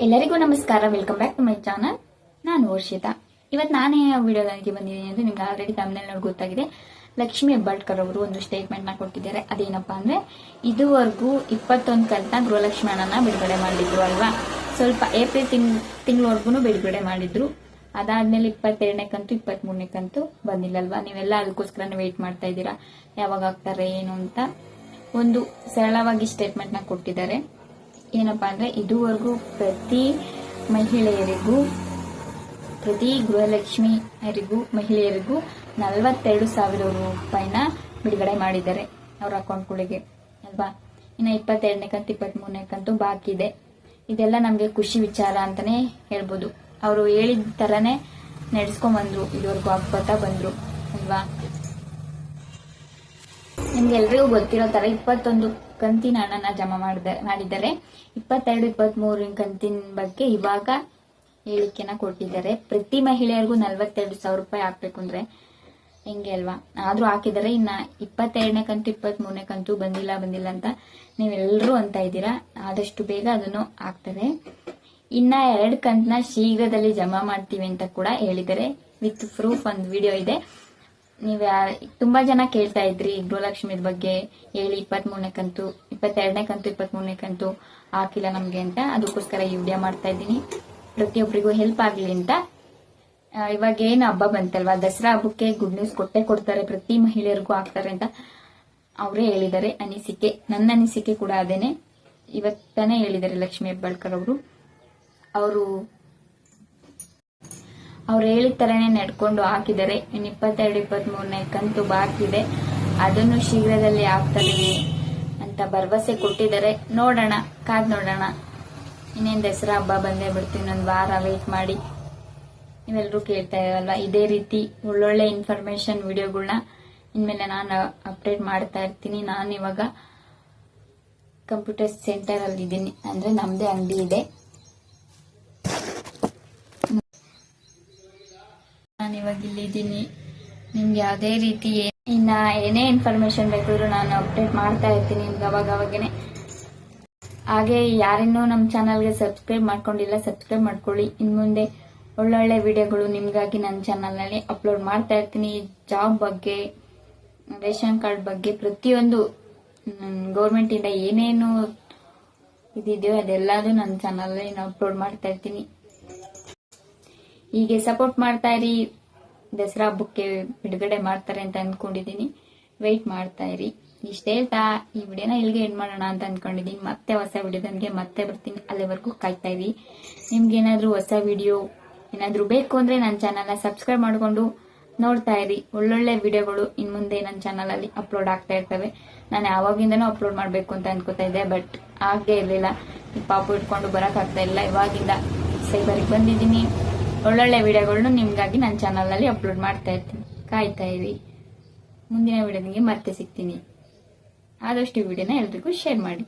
ಎಲ್ಲರಿಗೂ ನಮಸ್ಕಾರ. Welcome back to my channel. ನಾನು ವರ್ಷಿತಾ. ಇವತ್ತು ನಾನೇ ವಿಡಿಯೋದಾಗಿ ಬಂದಿದ್ದೀನಿ ಅಂದ್ರೆ ನಿಮ್ಗೆ ಆಲ್ರೆಡಿ ತಮಿಳ್ನಾಡು ನೋಡಿ ಗೊತ್ತಾಗಿದೆ. ಲಕ್ಷ್ಮಿ ಹೆಬ್ಬಾಳ್ಕರ್ ಅವರು ಒಂದು ಸ್ಟೇಟ್ಮೆಂಟ್ ನ ಕೊಟ್ಟಿದ್ದಾರೆ. ಅದೇನಪ್ಪಾ ಅಂದ್ರೆ, ಇದುವರೆಗೂ 21 ಕಂತನ ಗೃಹಲಕ್ಷ್ಮಿ ಹಣನ ಬಿಡುಗಡೆ ಮಾಡಿದ್ರು ಅಲ್ವಾ. ಸ್ವಲ್ಪ ಏಪ್ರಿಲ್ ತಿಂಗಳವರೆಗೂ ಬಿಡುಗಡೆ ಮಾಡಿದ್ರು. ಅದಾದ್ಮೇಲೆ 22ನೇ ಕಂತು 23ನೇ ಕಂತು ಬಂದಿಲ್ಲ ಅಲ್ವಾ. ನೀವೆಲ್ಲ ಅದಕ್ಕೋಸ್ಕರನೇ ವೇಟ್ ಮಾಡ್ತಾ ಇದ್ದೀರಾ, ಯಾವಾಗ ಆಗ್ತಾರೆ ಏನು ಅಂತ. ಒಂದು ಸರಳವಾಗಿ ಸ್ಟೇಟ್ಮೆಂಟ್ ನ ಕೊಟ್ಟಿದ್ದಾರೆ. ಏನಪ್ಪಾ ಅಂದ್ರೆ, ಇದುವರೆಗೂ ಪ್ರತಿ ಮಹಿಳೆಯರಿಗೂ, ಪ್ರತಿ ಗೃಹಲಕ್ಷ್ಮಿಯರಿಗೂ ಮಹಿಳೆಯರಿಗೂ 42,000 ರೂಪಾಯಿನ ಬಿಡುಗಡೆ ಮಾಡಿದ್ದಾರೆ ಅವ್ರ ಅಕೌಂಟ್ಗಳಿಗೆ ಅಲ್ವಾ. ಇನ್ನು 22ನೇ ಕಂತು 23ನೇ ಕಂತು ಬಾಕಿ ಇದೆ. ಇದೆಲ್ಲ ನಮ್ಗೆ ಖುಷಿ ವಿಚಾರ ಅಂತಾನೆ ಹೇಳ್ಬೋದು. ಅವರು ಹೇಳಿದ ತರನೇ ನಡೆಸ್ಕೊಂಡ್ ಬಂದ್ರು, ಇದುವರೆಗೂ ಆಗ್ಬೋತಾ ಬಂದ್ರು ಅಲ್ವಾ. ನಿಮ್ಗೆ ಎಲ್ರಿಗೂ ಗೊತ್ತಿರೋ ತರ 21 ಕಂತಿನ ಹಣನ ಜಮಾ ಮಾಡಿದ್ದಾರೆ. 22, 23 ಕಂತಿನ ಬಗ್ಗೆ ಇವಾಗ ಹೇಳಿಕೆನ ಕೊಟ್ಟಿದ್ದಾರೆ. ಪ್ರತಿ ಮಹಿಳೆಯರಿಗೂ 42,000 ರೂಪಾಯಿ ಹಾಕ್ಬೇಕು ಅಂದ್ರೆ ಹೆಂಗೆ ಅಲ್ವಾ. ಆದ್ರೂ ಹಾಕಿದ್ದಾರೆ. ಇನ್ನ 22ನೇ ಕಂತು 23ನೇ ಕಂತು ಬಂದಿಲ್ಲ ಅಂತ ನೀವೆಲ್ಲರೂ ಅಂತ ಇದ್ದೀರಾ. ಆದಷ್ಟು ಬೇಗ ಅದನ್ನು ಹಾಕ್ತಾರೆ. ಇನ್ನ 2 ಕಂತನ ಶೀಘ್ರದಲ್ಲಿ ಜಮಾ ಮಾಡ್ತೀವಿ ಅಂತ ಕೂಡ ಹೇಳಿದ್ದಾರೆ. ವಿತ್ ಪ್ರೂಫ್ ಒಂದು ವಿಡಿಯೋ ಇದೆ. ನೀವ್ ತುಂಬಾ ಜನ ಕೇಳ್ತಾ ಇದ್ರಿ ಗೃಹಲಕ್ಷ್ಮಿ ಬಗ್ಗೆ ಹೇಳಿ, 23ನೇ ಕಂತು 22ನೇ ಕಂತು 23ನೇ ಕಂತು ಹಾಕಿಲ್ಲ ನಮ್ಗೆ ಅಂತ. ಅದಕ್ಕೋಸ್ಕರ ಈ ವಿಡಿಯೋ ಮಾಡ್ತಾ ಇದ್ದೀನಿ, ಪ್ರತಿಯೊಬ್ಬರಿಗೂ ಹೆಲ್ಪ್ ಆಗ್ಲಿ ಅಂತ. ಇವಾಗ ಏನು ಹಬ್ಬ ಬಂತಲ್ವಾ, ದಸರಾ ಹಬ್ಬಕ್ಕೆ ಗುಡ್ ನ್ಯೂಸ್ ಕೊಡ್ತಾರೆ, ಪ್ರತಿ ಮಹಿಳೆಯರಿಗೂ ಹಾಕ್ತಾರೆ ಅಂತ ಅವರೇ ಹೇಳಿದ್ದಾರೆ. ಅನಿಸಿಕೆ, ನನ್ನ ಅನಿಸಿಕೆ ಕೂಡ ಅದೇನೆ. ಇವತ್ತಾನೆ ಹೇಳಿದ್ದಾರೆ ಲಕ್ಷ್ಮಿ ಹೆಬ್ಬಾಳ್ಕರ್ ಅವರು ಹೇಳಿದ ತರನೇ ನಡ್ಕೊಂಡು ಹಾಕಿದ್ದಾರೆ. ಇನ್ನು 22, 23ನೇ ಕಂತು ಬಾಕಿ ಇದೆ, ಅದನ್ನು ಶೀಘ್ರದಲ್ಲಿ ಹಾಕ್ತಾರೆ ಅಂತ ಭರವಸೆ ಕೊಟ್ಟಿದ್ದಾರೆ. ನೋಡೋಣ, ಕಾದ್ ನೋಡೋಣ. ಇನ್ನೇನು ದಸರಾ ಹಬ್ಬ ಬಂದೇ ಬಿಡ್ತೀವಿ, ಇನ್ನೊಂದು ವಾರ ವೇಟ್ ಮಾಡಿ. ನೀವೆಲ್ಲರೂ ಕೇಳ್ತಾ ಇರಲ್ವಾ, ಇದೇ ರೀತಿ ಒಳ್ಳೊಳ್ಳೆ ಇನ್ಫಾರ್ಮೇಶನ್ ವಿಡಿಯೋಗಳನ್ನ ಇನ್ಮೇಲೆ ನಾನು ಅಪ್ಡೇಟ್ ಮಾಡ್ತಾ ಇರ್ತೀನಿ. ನಾನು ಇವಾಗ ಕಂಪ್ಯೂಟರ್ ಸೆಂಟರ್ ಅಲ್ಲಿ ಇದ್ದೀನಿ, ಅಂದ್ರೆ ನಮ್ದೇ ಅಂಗಡಿ ಇದೆ. ನಾನು ಇವಾಗ ಇಲ್ಲಿದ್ದೀನಿ. ನಿಮ್ಗೆ ಯಾವುದೇ ರೀತಿ ಇನ್ನ ಏನೇ ಇನ್ಫಾರ್ಮೇಶನ್ ಬೇಕಾದ್ರೂ ನಾನು ಅಪ್ಡೇಟ್ ಮಾಡ್ತಾ ಇರ್ತೀನಿ ನಿಮ್ಗೆ ಅವಾಗವಾಗೇನೆ. ಹಾಗೆ ಯಾರಿನ್ನೂ ನಮ್ಮ ಚಾನಲ್ಗೆ ಸಬ್ಸ್ಕ್ರೈಬ್ ಮಾಡ್ಕೊಂಡಿಲ್ಲ, ಸಬ್ಸ್ಕ್ರೈಬ್ ಮಾಡ್ಕೊಳ್ಳಿ. ಇನ್ ಮುಂದೆ ಒಳ್ಳೊಳ್ಳೆ ವಿಡಿಯೋಗಳು ನಿಮ್ಗಾಗಿ ನನ್ನ ಚಾನಲ್ನಲ್ಲಿ ಅಪ್ಲೋಡ್ ಮಾಡ್ತಾ ಇರ್ತೀನಿ. ಜಾಬ್ ಬಗ್ಗೆ, ರೇಷನ್ ಕಾರ್ಡ್ ಬಗ್ಗೆ, ಪ್ರತಿಯೊಂದು ಗೌರ್ಮೆಂಟ್ ಇಂದ ಏನೇನು ಇದಿದೆಯೋ ಅದೆಲ್ಲದೂ ನನ್ನ ಚಾನಲ್ನಲ್ಲಿ ನಾನು ಅಪ್ಲೋಡ್ ಮಾಡ್ತಾ ಇರ್ತೀನಿ. ಹೀಗೆ ಸಪೋರ್ಟ್ ಮಾಡ್ತಾ ಇರಿ. ದಸರಾ ಹಬ್ಬಕ್ಕೆ ಬಿಡುಗಡೆ ಮಾಡ್ತಾರೆ ಅಂತ ಅನ್ಕೊಂಡಿದೀನಿ, ವೆಯ್ಟ್ ಮಾಡ್ತಾ ಇರಿ. ಇಷ್ಟ ಹೇಳ್ತಾ ಈ ವಿಡಿಯೋನ ಇಲ್ಲಿಗೆ ಎಂಡ್ ಮಾಡೋಣ ಅಂತ ಅನ್ಕೊಂಡಿದೀನಿ. ಮತ್ತೆ ಹೊಸ ವಿಡಿಯೋದನ್ಗೆ ಮತ್ತೆ ಬರ್ತೀನಿ. ಅಲ್ಲಿವರೆಗೂ ಕಾಯ್ತಾ ಇರಿ. ನಿಮ್ಗೆ ಏನಾದ್ರೂ ಹೊಸ ವಿಡಿಯೋ ಏನಾದ್ರೂ ಬೇಕು ಅಂದ್ರೆ ನನ್ನ ಚಾನಲ್ನ ಸಬ್ಸ್ಕ್ರೈಬ್ ಮಾಡ್ಕೊಂಡು ನೋಡ್ತಾ ಇರಿ. ಒಳ್ಳೊಳ್ಳೆ ವಿಡಿಯೋಗಳು ಇನ್ ಮುಂದೆ ನನ್ನ ಚಾನಲ್ ಅಲ್ಲಿ ಅಪ್ಲೋಡ್ ಆಗ್ತಾ ಇರ್ತವೆ. ನಾನು ಯಾವಾಗಿಂದನೂ ಅಪ್ಲೋಡ್ ಮಾಡ್ಬೇಕು ಅಂತ ಅನ್ಕೋತಾ ಇದ್ದೆ, ಬಟ್ ಆಗೇ ಇರ್ಲಿಲ್ಲ. ಈ ಪಾಪು ಇಟ್ಕೊಂಡು ಬರಕ್ ಆಗ್ತಾ ಇಲ್ಲ. ಇವಾಗಿಂದ ಸೈಬರಿಗೆ ಬಂದಿದ್ದೀನಿ. ಒಳ್ಳೊಳ್ಳೆ ವಿಡಿಯೋಗಳನ್ನು ನಿಮ್ಗಾಗಿ ನನ್ನ ಚಾನಲ್ ನಲ್ಲಿ ಅಪ್ಲೋಡ್ ಮಾಡ್ತಾ ಇರ್ತೀನಿ. ಕಾಯ್ತಾ ಇರಿ. ಮುಂದಿನ ವಿಡಿಯೋನಿಗೆ ಮತ್ತೆ ಸಿಗ್ತೀನಿ. ಆದಷ್ಟು ವಿಡಿಯೋನ ಎಲ್ರಿಗೂ ಶೇರ್ ಮಾಡಿ.